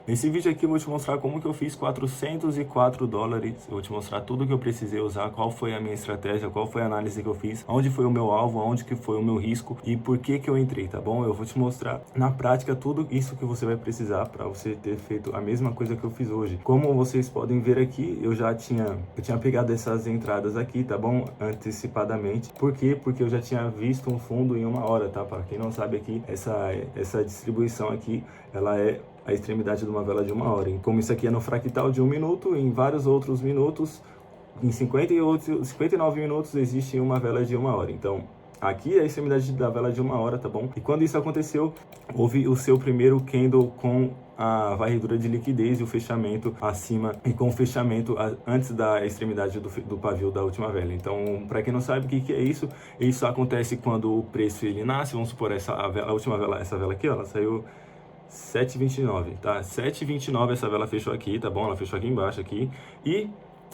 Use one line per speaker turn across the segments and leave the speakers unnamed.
Nesse vídeo aqui eu vou te mostrar como que eu fiz 404 dólares, eu vou te mostrar tudo que eu precisei usar, qual foi a minha estratégia, qual foi a análise que eu fiz, onde foi o meu alvo, onde que foi o meu risco e por que que eu entrei, tá bom? Eu vou te mostrar na prática tudo isso que você vai precisar para você ter feito a mesma coisa que eu fiz hoje. Como vocês podem ver aqui, eu tinha pegado essas entradas aqui, tá bom? Antecipadamente. Por quê? Porque eu já tinha visto um fundo em 1 hora, tá? Para quem não sabe aqui, essa distribuição aqui, ela é a extremidade de uma vela de 1 hora. E como isso aqui é no fractal de 1 minuto, em vários outros minutos, em 59 minutos existe uma vela de 1 hora. Então, aqui é a extremidade da vela de 1 hora, tá bom? E quando isso aconteceu, houve o seu primeiro candle com a varredura de liquidez e o fechamento acima e com o fechamento antes da extremidade do pavio da última vela. Então, para quem não sabe o que é isso, isso acontece quando o preço ele nasce. Vamos supor a última vela, essa vela aqui, ó, ela saiu 7,29, tá? 7,29 essa vela fechou aqui, tá bom? Ela fechou aqui embaixo aqui. E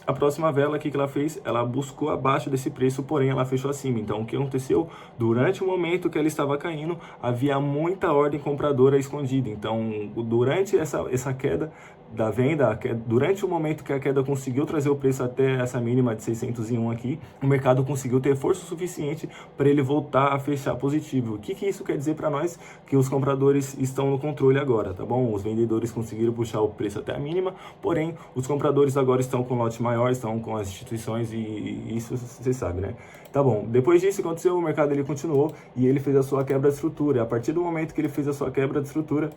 a próxima vela aqui que ela fez, ela buscou abaixo desse preço, porém ela fechou acima. Então o que aconteceu? Durante o momento que ela estava caindo, havia muita ordem compradora escondida. Então durante essa queda da venda, durante o momento que a queda conseguiu trazer o preço até essa mínima de 601 aqui, o mercado conseguiu ter força suficiente para ele voltar a fechar positivo. O que isso quer dizer para nós? Que os compradores estão no controle agora, tá bom? Os vendedores conseguiram puxar o preço até a mínima, porém os compradores agora estão com lote maior, estão com as instituições e isso você sabe, né? Tá bom, depois disso aconteceu, o mercado ele continuou e ele fez a sua quebra de estrutura. A partir do momento que ele fez a sua quebra de estrutura,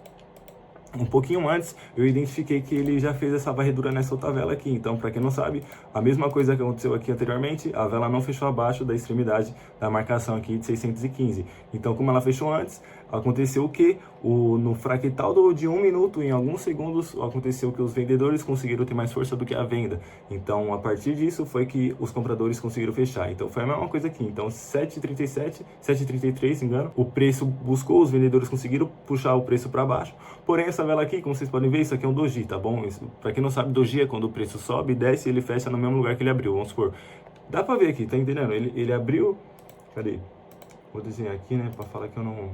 um pouquinho antes, eu identifiquei que ele já fez essa varredura nessa outra vela aqui. Então, para quem não sabe, a mesma coisa que aconteceu aqui anteriormente, a vela não fechou abaixo da extremidade da marcação aqui de 615. Então, como ela fechou antes, aconteceu o que? No fractal de 1 minuto, em alguns segundos, aconteceu que os vendedores conseguiram ter mais força do que a venda. Então, a partir disso, foi que os compradores conseguiram fechar. Então, foi a mesma coisa aqui. Então, 7,37, 7,33, se engano, o preço buscou, os vendedores conseguiram puxar o preço para baixo. Porém, essa vela aqui, como vocês podem ver, isso aqui é um doji, tá bom? Para quem não sabe, doji é quando o preço sobe, desce e ele fecha no mesmo lugar que ele abriu. Vamos supor, dá para ver aqui, tá entendendo? Ele abriu, cadê? Vou desenhar aqui, né, para falar que eu não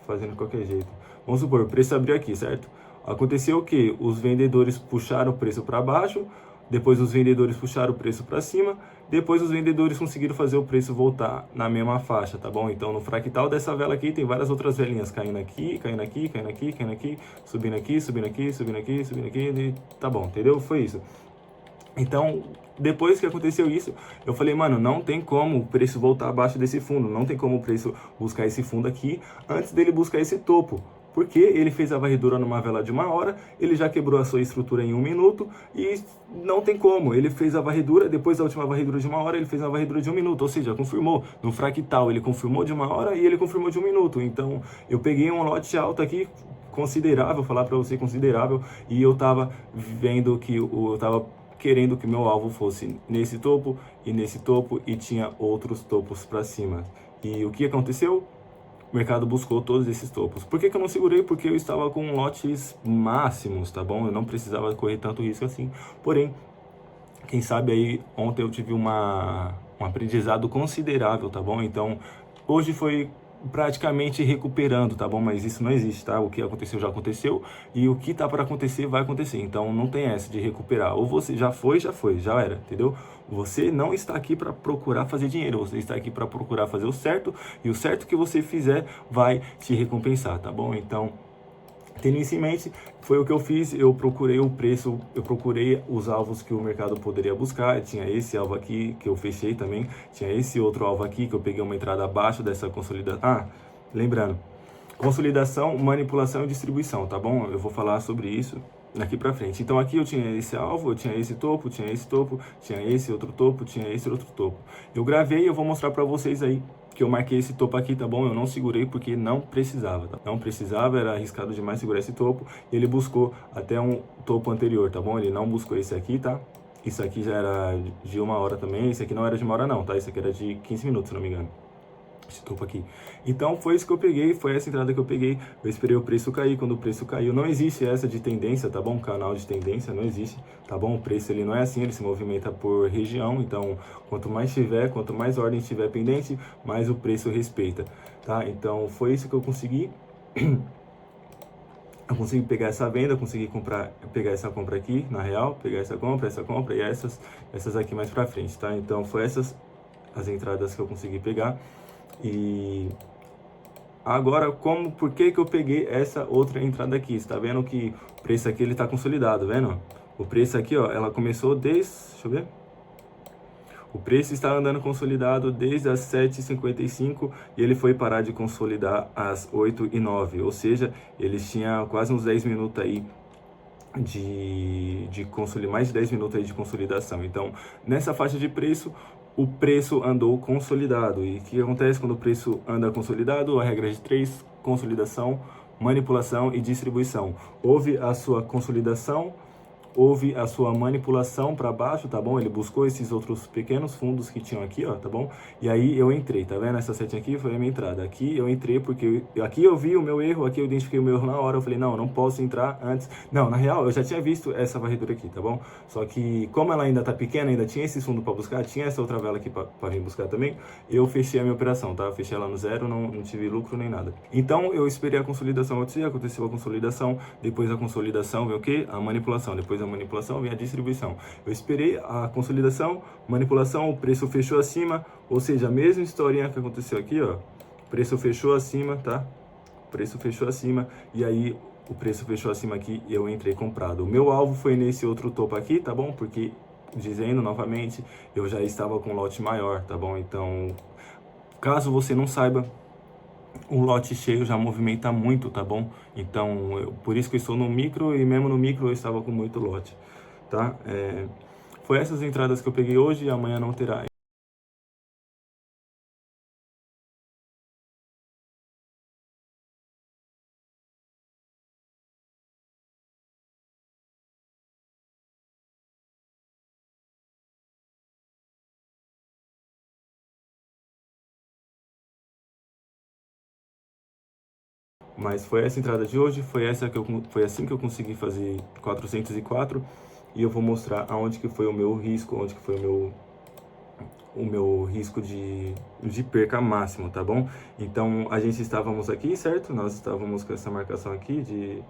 fazendo de qualquer jeito. Vamos supor, o preço abriu aqui, certo? Aconteceu o que? Os vendedores puxaram o preço para baixo, depois os vendedores puxaram o preço para cima, depois os vendedores conseguiram fazer o preço voltar na mesma faixa, tá bom? Então no fractal dessa vela aqui tem várias outras velinhas caindo aqui, caindo aqui, caindo aqui, caindo aqui, subindo aqui, subindo aqui, subindo aqui, subindo aqui, tá bom, entendeu? Foi isso. Então, depois que aconteceu isso, eu falei, mano, não tem como o preço voltar abaixo desse fundo, não tem como o preço buscar esse fundo aqui antes dele buscar esse topo. Porque ele fez a varredura numa vela de 1 hora, ele já quebrou a sua estrutura em 1 minuto e não tem como. Ele fez a varredura, depois da última varredura de 1 hora, ele fez uma varredura de 1 minuto, ou seja, confirmou. No fractal ele confirmou de 1 hora e ele confirmou de 1 minuto. Então eu peguei um lote alto aqui, considerável, falar para você considerável, e eu tava vendo que eu tava querendo que meu alvo fosse nesse topo e tinha outros topos para cima. E o que aconteceu? O mercado buscou todos esses topos. Por que eu não segurei? Porque eu estava com lotes máximos, tá bom? Eu não precisava correr tanto risco assim. Porém, quem sabe aí, ontem eu tive um aprendizado considerável, tá bom? Então, hoje foi praticamente recuperando, tá bom? Mas isso não existe, tá? O que aconteceu já aconteceu e o que tá para acontecer vai acontecer. Então não tem essa de recuperar. Ou você já foi, já era, entendeu? Você não está aqui para procurar fazer dinheiro, você está aqui para procurar fazer o certo e o certo que você fizer vai te recompensar, tá bom? Então, tendo isso em mente, foi o que eu fiz, eu procurei o preço, eu procurei os alvos que o mercado poderia buscar, tinha esse alvo aqui que eu fechei também, tinha esse outro alvo aqui que eu peguei uma entrada abaixo dessa consolidação, lembrando, consolidação, manipulação e distribuição, tá bom? Eu vou falar sobre isso daqui pra frente. Então aqui eu tinha esse alvo, eu tinha esse topo, tinha esse topo, tinha esse outro topo, tinha esse outro topo. Eu gravei e eu vou mostrar pra vocês aí que eu marquei esse topo aqui, tá bom? Eu não segurei porque não precisava, tá? Não precisava, era arriscado demais segurar esse topo. Ele buscou até um topo anterior, tá bom? Ele não buscou esse aqui, tá? Isso aqui já era de 1 hora também, esse aqui não era de 1 hora não, tá? Esse aqui era de 15 minutos, se não me engano. Esse topo aqui. Então foi isso que eu peguei, foi essa entrada que eu peguei. Eu esperei o preço cair. Quando o preço caiu, não existe essa de tendência, tá bom? Canal de tendência não existe, tá bom? O preço ele não é assim, ele se movimenta por região. Então quanto mais tiver, quanto mais ordem estiver pendente, mais o preço respeita, tá? Então foi isso que eu consegui. eu consegui pegar essa venda, eu consegui pegar essa compra aqui, na real, pegar essa compra e essas aqui mais pra frente, tá? Então, foi essas as entradas que eu consegui pegar. E agora, por que que eu peguei essa outra entrada aqui? Você tá vendo que o preço aqui, ele tá consolidado, vendo? O preço aqui, ó, ela começou deixa eu ver. O preço está andando consolidado desde as 7h55 e ele foi parar de consolidar às 8h09, ou seja, eles tinham quase uns 10 minutos aí mais de 10 minutos aí de consolidação. Então, nessa faixa de preço, o preço andou consolidado. E o que acontece quando o preço anda consolidado? A regra de 3, consolidação, manipulação e distribuição. Houve a sua consolidação, houve a sua manipulação para baixo, tá bom? Ele buscou esses outros pequenos fundos que tinham aqui, ó, tá bom? E aí eu entrei, tá vendo? Essa setinha aqui foi a minha entrada. Aqui eu entrei porque aqui eu vi o meu erro, aqui eu identifiquei o meu erro na hora. Eu falei, não posso entrar antes. Não, na real, eu já tinha visto essa varredura aqui, tá bom? Só que como ela ainda tá pequena, ainda tinha esse fundo para buscar, tinha essa outra vela aqui para vir buscar também, eu fechei a minha operação, tá? Eu fechei ela no zero, não tive lucro nem nada. Então eu esperei a consolidação acontecer, aconteceu a consolidação, depois da consolidação veio o quê? A manipulação, depois da manipulação vem a distribuição. Eu esperei a consolidação, manipulação, o preço fechou acima, ou seja, a mesma historinha que aconteceu aqui, ó. O preço fechou acima, tá? O preço fechou acima e aí o preço fechou acima aqui e eu entrei comprado. O meu alvo foi nesse outro topo aqui, tá bom? Porque, dizendo novamente, eu já estava com um lote maior, tá bom? Então, caso você não saiba, um lote cheio já movimenta muito, tá bom? Então, por isso que eu estou no micro e mesmo no micro eu estava com muito lote, tá? Foi essas entradas que eu peguei hoje e amanhã não terá. Mas foi essa entrada de hoje, foi assim que eu consegui fazer 404 e eu vou mostrar aonde que foi o meu risco, onde que foi o meu risco de perca máximo, tá bom? Então, a gente estávamos aqui, certo? Nós estávamos com essa marcação aqui de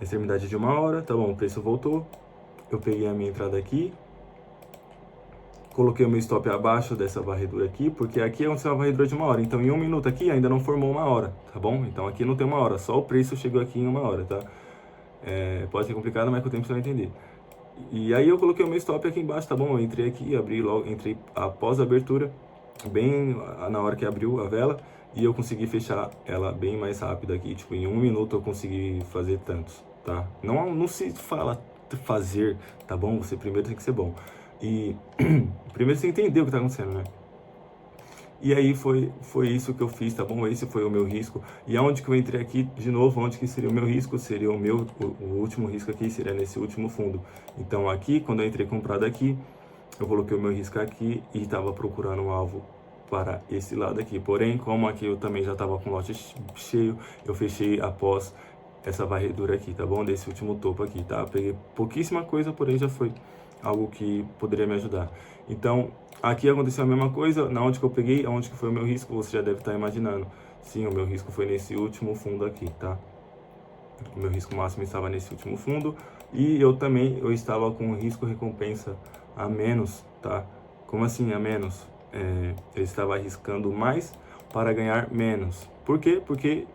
extremidade de 1 hora, tá bom? O preço voltou, eu peguei a minha entrada aqui, coloquei o meu stop abaixo dessa varredura aqui, porque aqui é onde uma varredura de 1 hora. Então, em 1 minuto aqui ainda não formou 1 hora, tá bom? Então, aqui não tem 1 hora, só o preço chegou aqui em 1 hora, tá? Pode ser complicado, mas com o tempo você vai entender. E aí eu coloquei o meu stop aqui embaixo, tá bom? Eu entrei aqui, entrei após a abertura, bem na hora que abriu a vela, e eu consegui fechar ela bem mais rápido aqui. Tipo, em 1 minuto eu consegui fazer tantos, tá? Não se fala fazer, tá bom? Você primeiro tem que ser bom. E primeiro você entender o que tá acontecendo, né? E aí foi isso que eu fiz, tá bom? Esse foi o meu risco. E aonde que eu entrei aqui, de novo, onde que seria o meu risco? Seria o último risco aqui, seria nesse último fundo. Então aqui, quando eu entrei comprado aqui, eu coloquei o meu risco aqui e estava procurando um alvo para esse lado aqui. Porém, como aqui eu também já estava com o lote cheio, eu fechei após essa varredura aqui, tá bom? Desse último topo aqui, tá? Eu peguei pouquíssima coisa, porém já foi algo que poderia me ajudar. Então, aqui aconteceu a mesma coisa, na onde que eu peguei, aonde que foi o meu risco, você já deve estar imaginando. Sim, o meu risco foi nesse último fundo aqui, tá? O meu risco máximo estava nesse último fundo e eu estava com um risco recompensa a menos, tá? Como assim a menos? Eu estava arriscando mais para ganhar menos. Por quê? Porque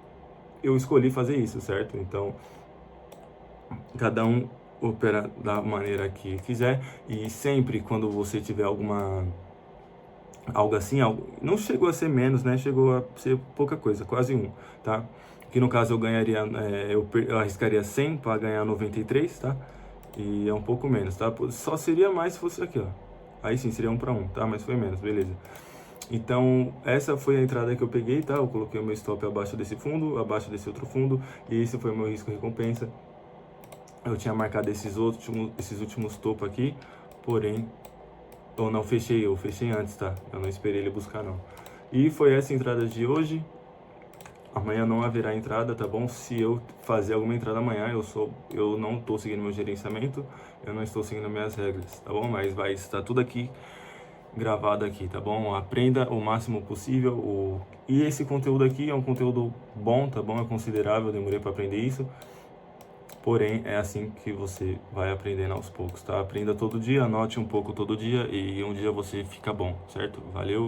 eu escolhi fazer isso, certo? Então, cada um opera da maneira que quiser e sempre quando você tiver algo assim, não chegou a ser menos, né? Chegou a ser pouca coisa, quase 1, tá? Que no caso eu ganharia, eu arriscaria 100 para ganhar 93, tá? E é um pouco menos, tá? Só seria mais se fosse aqui, ó. Aí sim, seria 1 para 1, tá? Mas foi menos, beleza. Então, essa foi a entrada que eu peguei, tá? Eu coloquei o meu stop abaixo desse fundo, abaixo desse outro fundo, e esse foi o meu risco recompensa. Eu tinha marcado esses últimos topos aqui, porém, eu fechei antes, tá? Eu não esperei ele buscar, não. E foi essa entrada de hoje. Amanhã não haverá entrada, tá bom? Se eu fazer alguma entrada amanhã, eu não tô seguindo meu gerenciamento, eu não estou seguindo minhas regras, tá bom? Mas vai estar tudo aqui gravado aqui, tá bom? Aprenda o máximo possível. E esse conteúdo aqui é um conteúdo bom, tá bom? É considerável, eu demorei para aprender isso. Porém, é assim que você vai aprendendo aos poucos, tá? Aprenda todo dia, anote um pouco todo dia e um dia você fica bom, certo? Valeu!